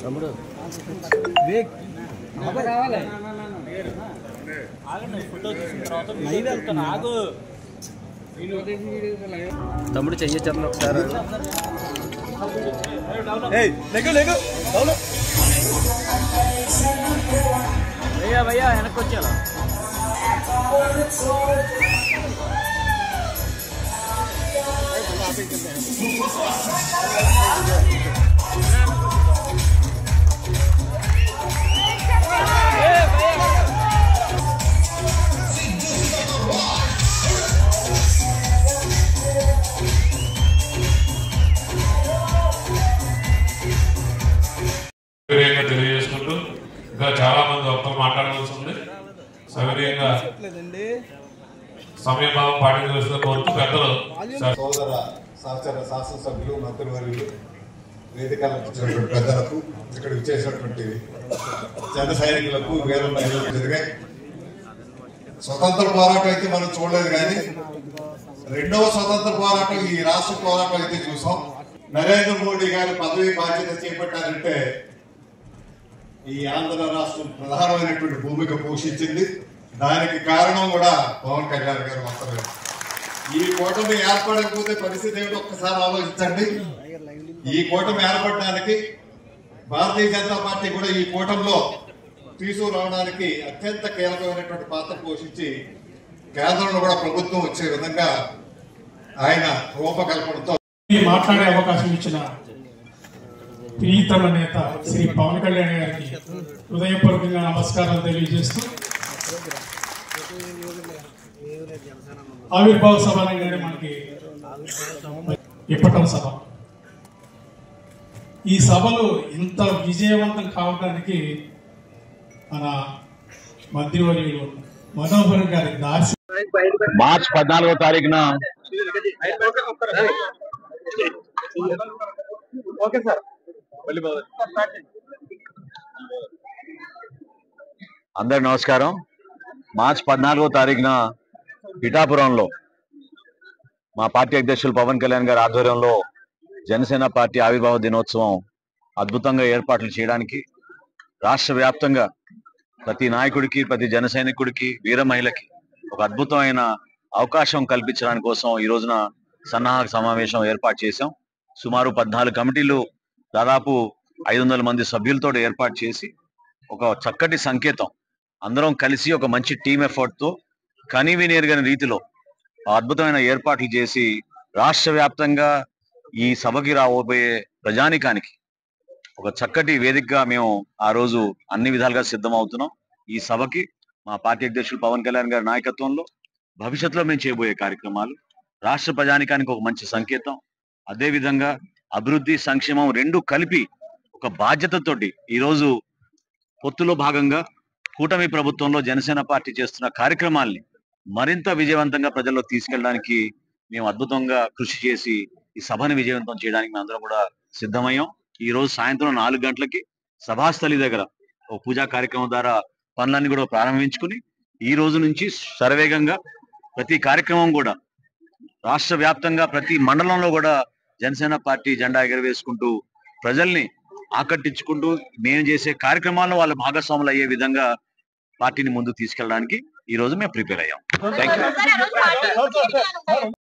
తమ్ముడు తమ్ముడు చెయ్యొచ్చు ఒకసారి భయ్యా భయ్యా వెనక్కి వచ్చాను తెలియజేసుకుంటూ ఇంకా చాలా మంది ఒక్క మాట్లాడవలసి ఉంది. సౌకర్యంగా సమయభావం పాటించవలసిన కోరుతూ పెద్దలు సోదర సహచర శాసనసభ్యులు మంత్రివర్యులు వేదికలు ఇచ్చినటువంటి పెద్దలకు ఇక్కడ విచ్చేసినటువంటి జన సైనికులకు వీర మహిళలకు జరిగాయి. స్వతంత్ర పోరాటం అయితే మనం చూడలేదు, కానీ రెండవ స్వతంత్ర పోరాటం ఈ రాష్ట్ర పోరాటం అయితే చూసాం. నరేంద్ర మోడీ గారు పదవి బాధ్యత చేపట్టారంటే ఈ ఆంధ్ర రాష్ట్రం ప్రధానమైనటువంటి భూమిక పోషించింది. దానికి కారణం కూడా పవన్ కళ్యాణ్ గారు మాత్రమే. ఈ కూటమి ఏర్పడకపోతే పరిస్థితి ఏమిటో ఒక్కసారి ఆలోచించండి. ఈ కూటమి ఏర్పడడానికి భారతీయ జనతా పార్టీ కూడా ఈ కూటమిలో తీసుకురావడానికి అత్యంత కీలకమైనటువంటి పాత్ర పోషించి కేంద్రంలో కూడా ప్రభుత్వం వచ్చే విధంగా ఆయన రూపకల్పనతో మాట్లాడే అవకాశం ఇచ్చిన ప్రీతమ నేత శ్రీ పవన్ కళ్యాణ్ గారికి హృదయపూర్వకంగా నమస్కారాలు తెలియజేస్తూ ఆవిర్భావ సభ అనగానే మనకి ఇప్పటం సభ. ఈ సభలు ఇంత విజయవంతం కావడానికి మన మంత్రివర్యులు మనోహర్ గారి దాసి మార్చి 14వ తారీఖున అందరికి నమస్కారం. మార్చి 14వ తారీఖున పిఠాపురంలో మా పార్టీ అధ్యక్షులు పవన్ కళ్యాణ్ గారి ఆధ్వర్యంలో జనసేన పార్టీ ఆవిర్భావ దినోత్సవం అద్భుతంగా ఏర్పాట్లు చేయడానికి రాష్ట్ర వ్యాప్తంగా ప్రతి నాయకుడికి, ప్రతి జన సైనికుడికి, వీర మహిళకి ఒక అద్భుతమైన అవకాశం కల్పించడానికి కోసం ఈ రోజున సన్నాహక సమావేశం ఏర్పాటు చేశాం. సుమారు 14 కమిటీలు, దాదాపు 500 మంది సభ్యులతో ఏర్పాటు చేసి ఒక చక్కటి సంకేతం, అందరం కలిసి ఒక మంచి టీమ్ ఎఫర్ట్ తో కనీవినేరుగని రీతిలో అద్భుతమైన ఏర్పాట్లు చేసి రాష్ట్ర వ్యాప్తంగా ఈ సభకి రాబోయే ప్రజానికానికి ఒక చక్కటి వేదికగా మేము ఆ రోజు అన్ని విధాలుగా సిద్ధమవుతున్నాం. ఈ సభకి మా పార్టీ అధ్యక్షులు పవన్ కళ్యాణ్ గారి నాయకత్వంలో భవిష్యత్తులో మేము చేయబోయే కార్యక్రమాలు రాష్ట్ర ప్రజానికానికి ఒక మంచి సంకేతం. అదే విధంగా అభివృద్ధి, సంక్షేమం రెండు కలిపి ఒక బాధ్యతతోటి ఈరోజు పొత్తులో భాగంగా కూటమి ప్రభుత్వంలో జనసేన పార్టీ చేస్తున్న కార్యక్రమాల్ని మరింత విజయవంతంగా ప్రజల్లో తీసుకెళ్ళడానికి మేము అద్భుతంగా కృషి చేసి ఈ సభను విజయవంతం చేయడానికి మేము అందరం కూడా సిద్ధమయ్యాం. ఈ రోజు సాయంత్రం 4 గంటలకి సభాస్థలి దగ్గర ఒక పూజా కార్యక్రమం ద్వారా పనులన్నీ కూడా ప్రారంభించుకుని ఈ రోజు నుంచి శరవేగంగా ప్రతి కార్యక్రమం కూడా రాష్ట్ర వ్యాప్తంగా ప్రతి మండలంలో కూడా జనసేన పార్టీ జెండా ఎగరవేసుకుంటూ ప్రజల్ని ఆకట్టించుకుంటూ మేము చేసే కార్యక్రమాల్లో వాళ్ళ భాగస్వాములు అయ్యే విధంగా పార్టీని ముందుకు తీసుకెళ్ళడానికి ఈ రోజు మేము ప్రిపేర్ అయ్యాం. Thank you.